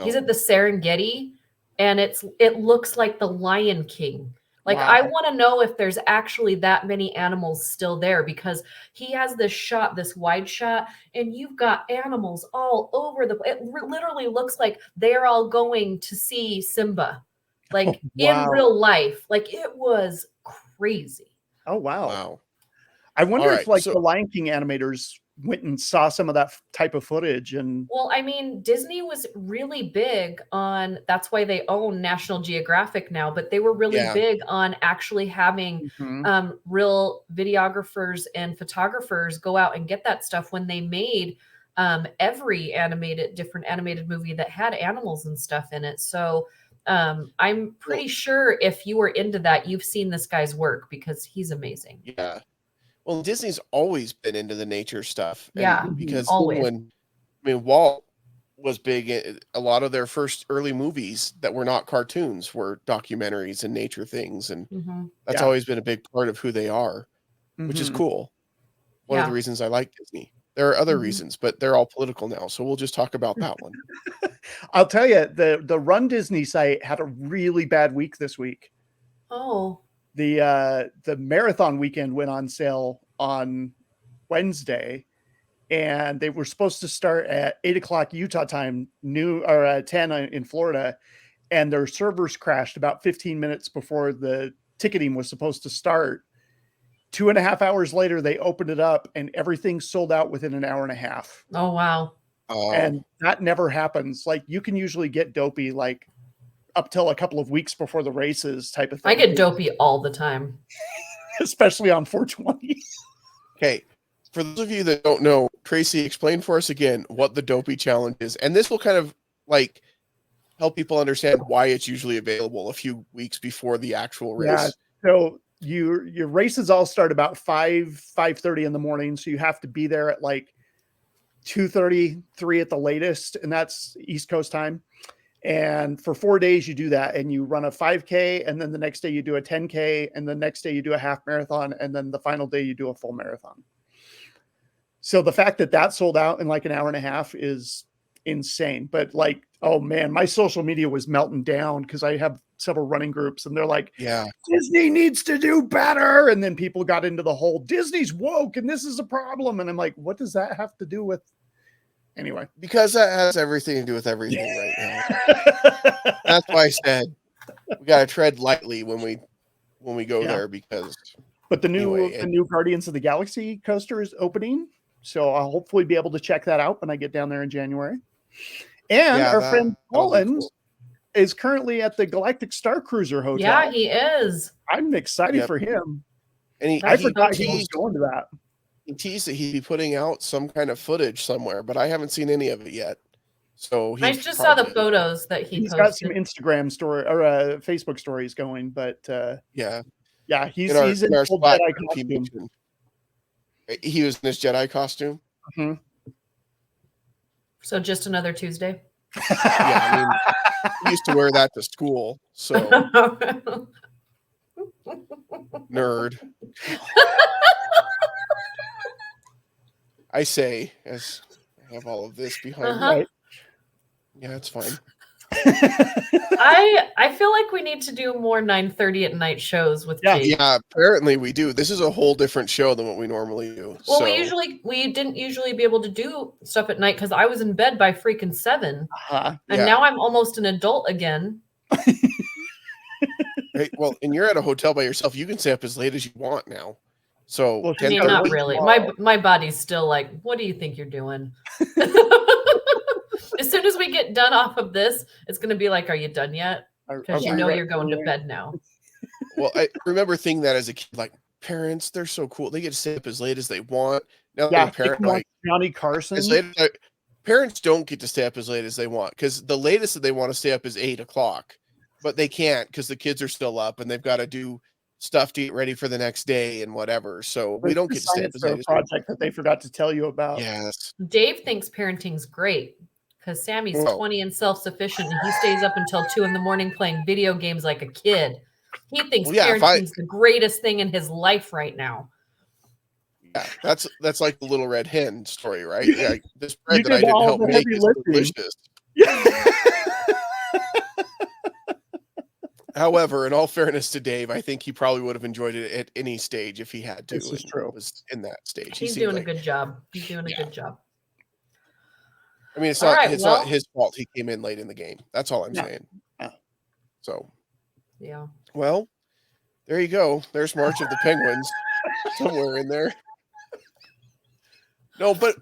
He's at the Serengeti, and it looks like the Lion King. Like, wow. I want to know if there's actually that many animals still there, because he has this shot, this wide shot, and you've got animals all over it literally looks like they're all going to see Simba, like in real life. Like, it was crazy. Oh, wow. I wonder if the Lion King animators went and saw some of that type of footage. And well, I mean, Disney was really big on, that's why they own National Geographic now, but they were really big on actually having real videographers and photographers go out and get that stuff when they made every different animated movie that had animals and stuff in it. So I'm pretty sure if you were into that, you've seen this guy's work, because he's amazing. Yeah. Well, Disney's always been into the nature stuff. Because always. Walt was big. A lot of their first early movies that were not cartoons were documentaries and nature things. And that's always been a big part of who they are, which is cool. One of the reasons I like Disney. There are other reasons, but they're all political now. So we'll just talk about that one. I'll tell you, the Run Disney site had a really bad week this week. Oh. The marathon weekend went on sale on Wednesday, and they were supposed to start at 8:00 Utah time, 10 in Florida, and their servers crashed about 15 minutes before the ticketing was supposed to start. 2.5 hours later, they opened it up, and everything sold out within an hour and a half. Oh, wow. And that never happens. Like, you can usually get Dopey like up till a couple of weeks before the races type of thing. I get Dopey all the time. Especially on 420. Okay. For those of you that don't know, Tracy, explain for us again what the Dopey challenge is. And this will kind of like help people understand why it's usually available a few weeks before the actual race. Yeah. So your races all start about 5:30 in the morning. So you have to be there at like 2:30, 3 at the latest. And that's East Coast time. And for 4 days, you do that, and you run a 5K, and then the next day you do a 10K, and the next day you do a half marathon, and then the final day you do a full marathon. So the fact that sold out in like an hour and a half is insane. But like, oh man, my social media was melting down because I have several running groups, and they're like, Disney needs to do better. And then people got into the whole Disney's woke and this is a problem. And I'm like, what does that have to do with? Anyway, because that has everything to do with everything right now. That's why I said we got to tread lightly when we go there, because. But the new Guardians of the Galaxy coaster is opening, so I'll hopefully be able to check that out when I get down there in January. And our friend Colin is currently at the Galactic Star Cruiser Hotel. Yeah, he is. I'm excited for him. And I forgot he was going to that. He teased that he'd be putting out some kind of footage somewhere, but I haven't seen any of it yet. So I just saw the photos that he's got some Instagram story or Facebook stories going, but yeah, he's in full Jedi costume. He was in his Jedi costume. Mm-hmm. So just another Tuesday. Yeah, I mean, he used to wear that to school. So nerd. I say, as I have all of this behind me. Right. Yeah, it's fine. I feel like we need to do more 9:30 at night shows with Jake. Yeah, apparently we do. This is a whole different show than what we normally do. Well, we didn't usually be able to do stuff at night because I was in bed by freaking 7. And now I'm almost an adult again. Right, well, and you're at a hotel by yourself. You can stay up as late as you want now. So I mean, not really. My body's still like, what do you think you're doing? As soon as we get done off of this, it's going to be like, are you done yet? Because you know you're going to bed now. Well, I remember thinking that as a kid, like, parents, they're so cool. They get to stay up as late as they want. Now, Johnny Carson. Parents don't get to stay up as late as they want, because the latest that they want to stay up is 8 o'clock, but they can't because the kids are still up and they've got to do stuff to get ready for the next day and whatever. So we don't get to stay up as late as project that they forgot to tell you about. Yes. Dave thinks parenting's great because Sammy's 20 and self-sufficient, and he stays up until 2 a.m. playing video games like a kid. He thinks parenting's the greatest thing in his life right now. Yeah, that's like the Little Red Hen story, right? Yeah, this bread that I didn't help make is delicious. However, in all fairness to Dave, I think he probably would have enjoyed it at any stage if he had to. This is true. Was in that stage. He's doing a good job. He's doing a good job. I mean, it's not his fault. He came in late in the game. That's all I'm saying. So, yeah. Well, there you go. There's March of the Penguins somewhere in there. No, but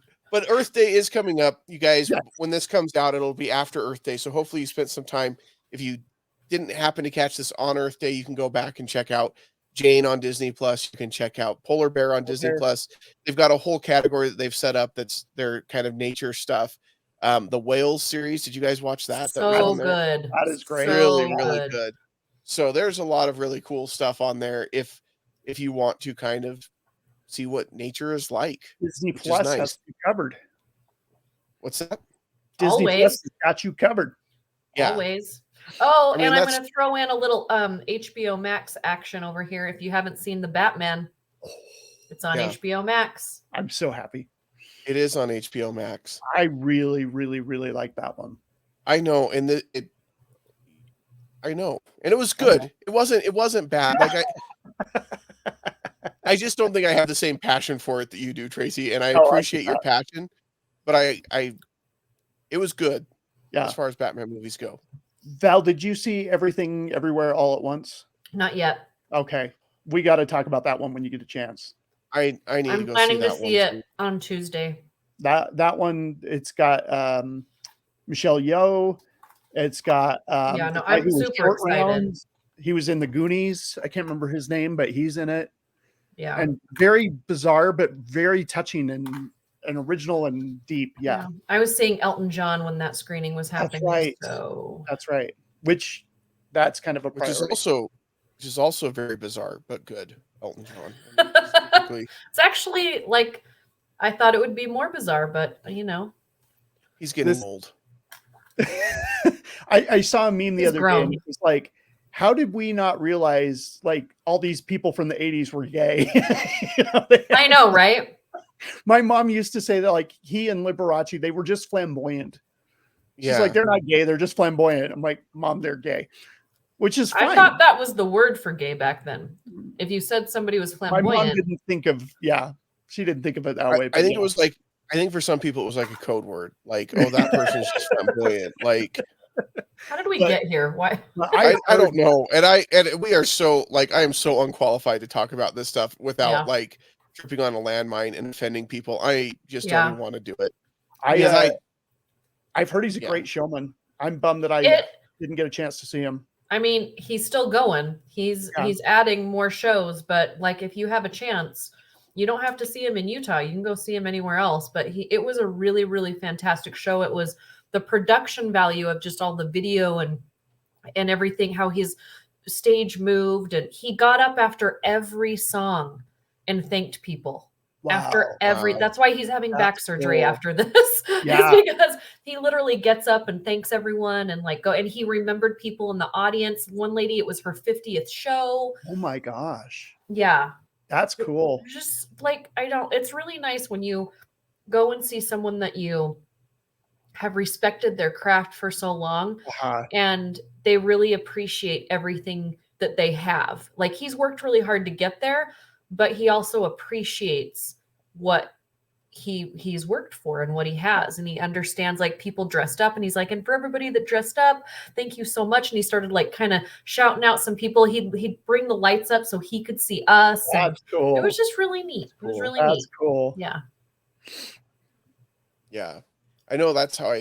Earth Day is coming up, you guys. Yes. When this comes out, it'll be after Earth Day. So hopefully you spent some time. If you didn't happen to catch this on Earth Day, you can go back and check out Jane on Disney Plus. You can check out Polar Bear on Disney Plus. They've got a whole category that they've set up that's their kind of nature stuff. The Whales series. Did you guys watch that? So good. That is great. Really good. So there's a lot of really cool stuff on there. If you want to kind of see what nature is like. Disney Plus has you covered. What's that? Disney Plus has got you covered. Yeah. Always. Oh, I mean, and I'm going to throw in a little HBO Max action over here. If you haven't seen The Batman, it's on HBO Max. I'm so happy. It is on HBO Max. I really, really, really like that one. I know, and I know, and it was good. It wasn't bad. Like I just don't think I have the same passion for it that you do, Tracy. And I appreciate your passion, but it was good. Yeah, as far as Batman movies go. Val, did you see Everything Everywhere All at Once? Not yet. Okay, we got to talk about that one when you get a chance. I need to go see that one. I'm planning to see it on Tuesday. That one, it's got Michelle Yeoh. It's got I'm super excited. He was in The Goonies. I can't remember his name, but he's in it. Yeah, and very bizarre, but very touching and original and deep. Yeah, I was seeing Elton John when that screening was happening. That's right. So that's right. That's kind of a priority. Which is also very bizarre, but good. Elton John. It's actually like I thought it would be more bizarre, but he's getting old. I saw a meme the other day, and it was like, how did we not realize like all these people from the 80s were gay? I know, right? My mom used to say that like he and Liberace, they were just flamboyant. She's like, they're not gay, they're just flamboyant. I'm like, Mom, they're gay. Which is fine. I thought that was the word for gay back then. If you said somebody was flamboyant. My mom didn't think of she didn't think of it that way. I think it was like, I think for some people it was like a code word. Like, oh, that person's just flamboyant. Like, how did we get here? Why? I don't know. And we are so like, I am so unqualified to talk about this stuff without like tripping on a landmine and offending people. I just don't even want to do it. I've heard he's a great showman. I'm bummed that I didn't get a chance to see him. I mean, he's still going. He's adding more shows, but like if you have a chance, you don't have to see him in Utah. You can go see him anywhere else. But it was a really, really fantastic show. It was the production value of just all the video and everything, how his stage moved, and he got up after every song and thanked people. After that's why he's having back surgery after this. Because he literally gets up and thanks everyone and and he remembered people in the audience. One lady, it was her 50th show. Oh my gosh. Yeah. That's cool. Just like, it's really nice when you go and see someone that you have respected their craft for so long and they really appreciate everything that they have. Like he's worked really hard to get there, but he also appreciates what he's worked for and what he has. And he understands like people dressed up, and he's like, and for everybody that dressed up, thank you so much. And he started like kind of shouting out some people. He'd bring the lights up so he could see us. That's cool. It was just really neat. It was really neat. That's cool. Yeah. Yeah. I know that's how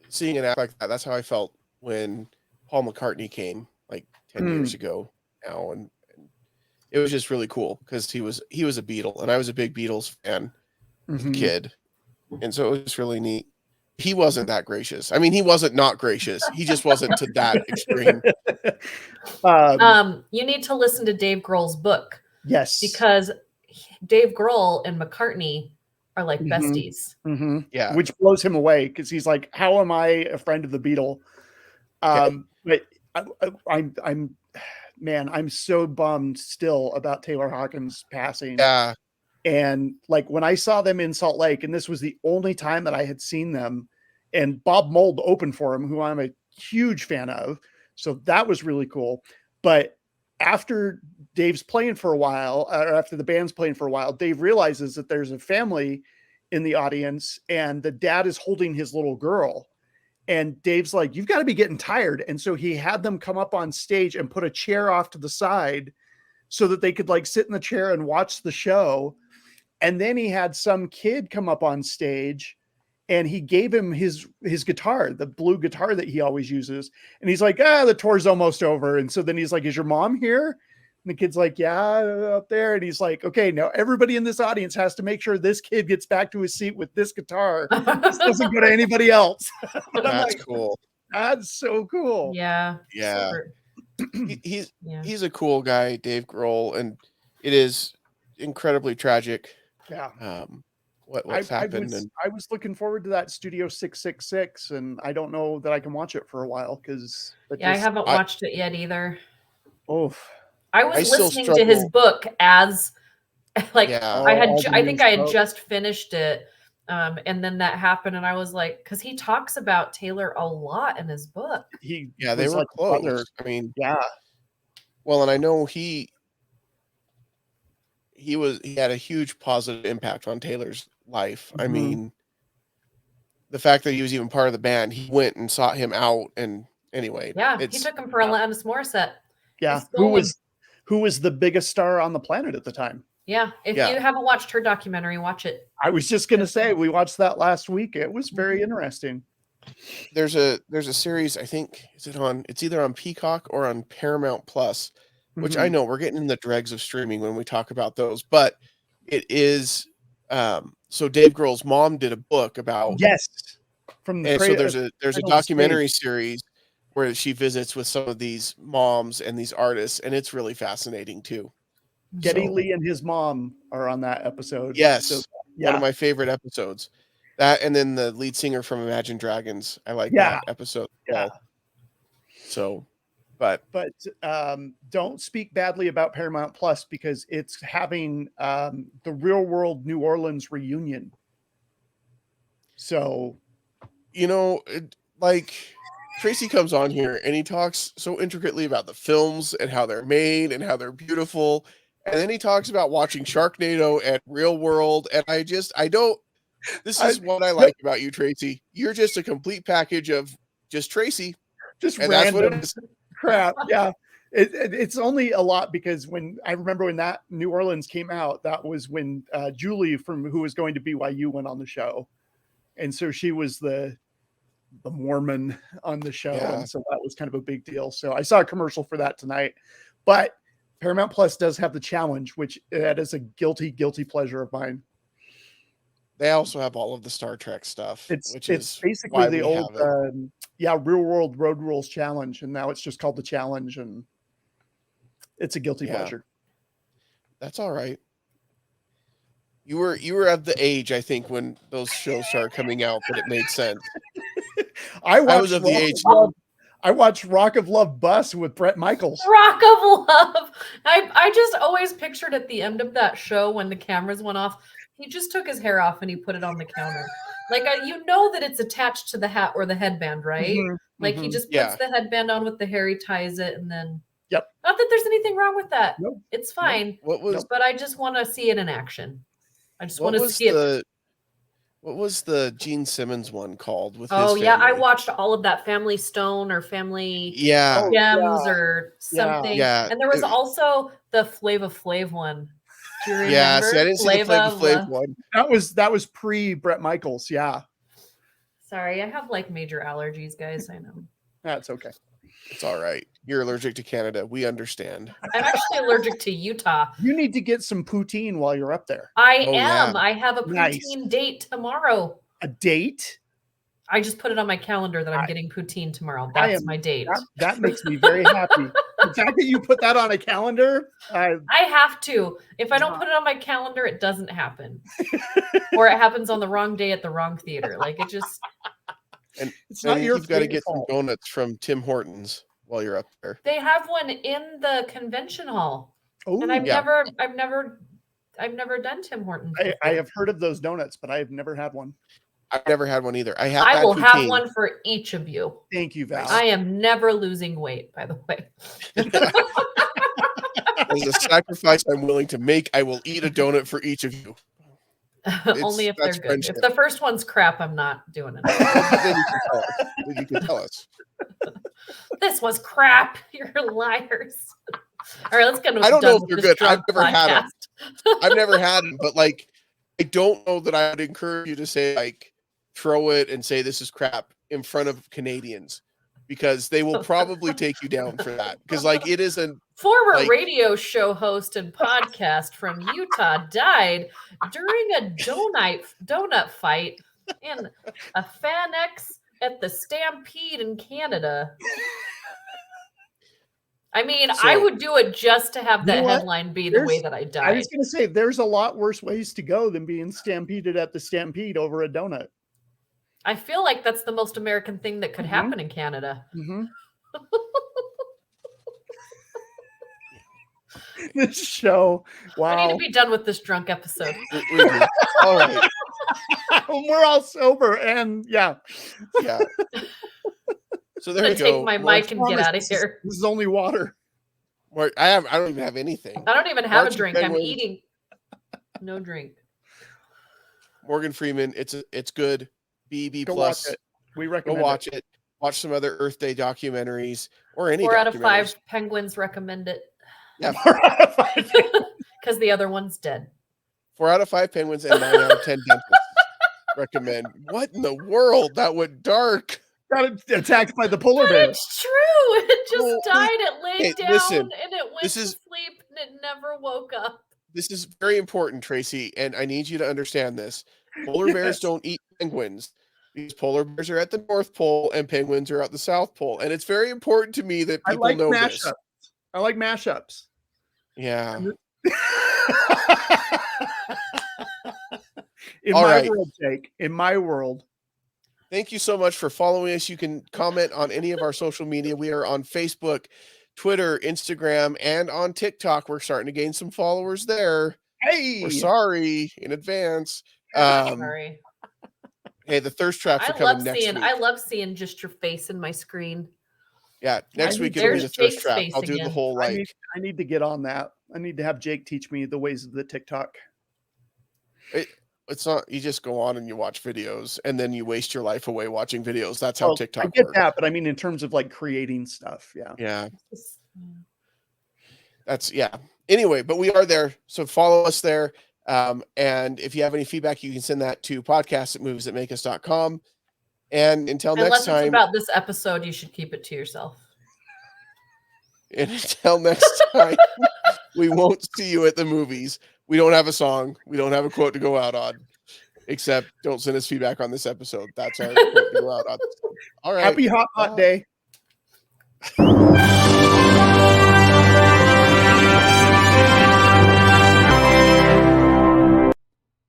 seeing an act like that, that's how I felt when Paul McCartney came like 10 years ago now. And it was just really cool because he was a Beatle, and I was a big Beatles fan as a kid. And so it was just really neat. He wasn't that gracious. I mean, he wasn't not gracious. He just wasn't to that extreme. You need to listen to Dave Grohl's book. Yes. Because Dave Grohl and McCartney are like besties. Yeah. Which blows him away because he's like, how am I a friend of the Beatle? But I'm so bummed still about Taylor Hawkins passing. Yeah. And like when I saw them in Salt Lake, and this was the only time that I had seen them, and Bob Mould opened for him, who I'm a huge fan of. So that was really cool. But after Dave's playing for a while, or after the band's playing for a while, Dave realizes that there's a family in the audience and the dad is holding his little girl. And Dave's like, you've got to be getting tired. And so he had them come up on stage and put a chair off to the side so that they could like sit in the chair and watch the show. And then he had some kid come up on stage and he gave him his guitar, the blue guitar that he always uses. And he's like, the tour's almost over. And so then he's like, is your mom here? And the kid's like, yeah, up there. And he's like, okay, now everybody in this audience has to make sure this kid gets back to his seat with this guitar. This doesn't go to anybody else. That's cool. That's so cool. Yeah. Yeah. Super. He's a cool guy, Dave Grohl, and it is incredibly tragic. Yeah. What's happened. I was looking forward to that Studio 666, and I don't know that I can watch it for a while because I haven't watched it yet either. I was listening to his book as like I think I had just finished it. And then that happened, and I was like, because he talks about Taylor a lot in his book. They were like close. I mean, well, and I know he had a huge positive impact on Taylor's life. I mean, the fact that he was even part of the band, he went and sought him out, and anyway, he took him for Alanis Morissette. Yeah, who was the biggest star on the planet at the time. Yeah, if you haven't watched her documentary, watch it. I was just gonna say we watched that last week. It was very interesting. There's a series, I think it's either on Peacock or on Paramount Plus, which I know we're getting in the dregs of streaming when we talk about those, but it is so Dave Grohl's mom did a book about so there's a documentary series where she visits with some of these moms and these artists, and it's really fascinating too. Geddy Lee and his mom are on that episode. Yes, one of my favorite episodes. That, and then the lead singer from Imagine Dragons. I like that episode. Yeah. So, but don't speak badly about Paramount Plus because it's having the Real World New Orleans reunion. So, like Tracy comes on here and he talks so intricately about the films and how they're made and how they're beautiful. And then he talks about watching Sharknado at Real World. And this is what I like about you, Tracy. You're just a complete package of just Tracy. Just and random that's what it is. Crap. Yeah. It's only a lot because when I remember when that New Orleans came out, that was when Julie who was going to BYU went on the show. And so she was the Mormon on the show. Yeah. And so that was kind of a big deal. So I saw a commercial for that tonight, but Paramount Plus does have the challenge, which that is a guilty pleasure of mine. They also have all of the Star Trek stuff. It's basically the old, Real World Road Rules Challenge. And now it's just called the Challenge. And it's a guilty pleasure. That's all right. You were at the age, I think, when those shows started coming out, that it made sense. I was of the age. I watched Rock of Love Bus with Bret Michaels. Rock of Love. I just always pictured at the end of that show when the cameras went off, he just took his hair off and he put it on the counter. Like, that it's attached to the hat or the headband, right? Like he just puts the headband on with the hair, he ties it, and then. Yep. Not that there's anything wrong with that. Nope. It's fine. Nope. But I just want to see it in action. I just want to see it. What was the Gene Simmons one called? With I watched all of that, Family Stone or Family Gems or something. Yeah. And there was also the Flava Flav one. Do you remember? Yeah, see, I didn't see the Flava Flav one. That was pre Bret Michaels. Yeah. Sorry, I have like major allergies, guys. I know. That's okay. It's all right. You're allergic to Canada. We understand. I'm actually allergic to Utah. You need to get some poutine while you're up there. I am. Yeah. I have a poutine date tomorrow. A date? I just put it on my calendar that I'm getting poutine tomorrow. That's my date. That makes me very happy The fact that you put that on a calendar, I have to. If I don't put it on my calendar, it doesn't happen. Or it happens on the wrong day at the wrong theater. Like it just. And it's not your you've got to get some fault. donuts from Tim Hortons while you're up there. They have one in the convention hall. Oh, and I've never done Tim Hortons. I have heard of those donuts, but I have never had one. I've never had one either. I will poutine. have one for each of you. Thank you, Val. I am never losing weight, by the way. As a sacrifice I'm willing to make, I will eat a donut for each of you. Only if they're good. Friendship. If the first one's crap, I'm not doing it. Then you can tell us. This was crap. You're liars. All right, let's get. I don't know if they're good. I've never had them. I've never had them, but like, I don't know that I would encourage you to say like, throw it and say this is crap in front of Canadians, because they will probably take you down for that. Because like, it isn't. Former radio show host and podcast from Utah died during a donut fight in a FanX at the Stampede in Canada. I mean, I would do it just to have that headline be the way that I died. I was going to say, there's a lot worse ways to go than being stampeded at the Stampede over a donut. I feel like that's the most American thing that could happen in Canada. Mm-hmm. This show, wow. I need to be done with this drunk episode. All right. We're all sober, and yeah. So there you go. Take my mic and get out of here. This is only water. I don't even have anything. I don't even have a drink. I'm eating. No drink. Morgan Freeman. It's good. B plus. Watch it. We recommend. Go watch it. Watch some other Earth Day documentaries or any. 4 out of 5 penguins recommend it. Yeah. 4 out of 5. Because the other one's dead. 4 out of 5 penguins and 9 out of 10 dentists recommend. What in the world? That went dark. Got attacked by the polar bear. It's true. It just died. It laid down and it went to sleep and it never woke up. This is very important, Tracy, and I need you to understand this. Polar bears don't eat penguins. These polar bears are at the North Pole and penguins are at the South Pole. And it's very important to me that people know this. I like mashups. Yeah. In my world, Jake, in my world. Thank you so much for following us. You can comment on any of our social media. We are on Facebook, Twitter, Instagram, and on TikTok. We're starting to gain some followers there. Hey, we're sorry in advance. Sorry. Hey, the thirst traps are coming next week. I love seeing just your face in my screen. Yeah, next week it'll be the thirst trap. I'll do the whole I need to get on that. I need to have Jake teach me the ways of the TikTok. It's not, you just go on and you watch videos and then you waste your life away watching videos. That's how TikTok I get works. that, but I mean in terms of like creating stuff. Yeah. Anyway, but we are there. So follow us there. And if you have any feedback, you can send that to podcast@moviesthatmakeus.com. And until next time. Unless it's about this episode, you should keep it to yourself. And until next time, we won't see you at the movies. We don't have a song. We don't have a quote to go out on. Except don't send us feedback on this episode. That's our quote to go out on. All right. Happy hot day.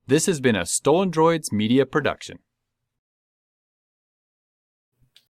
This has been a Stolen Droids Media production.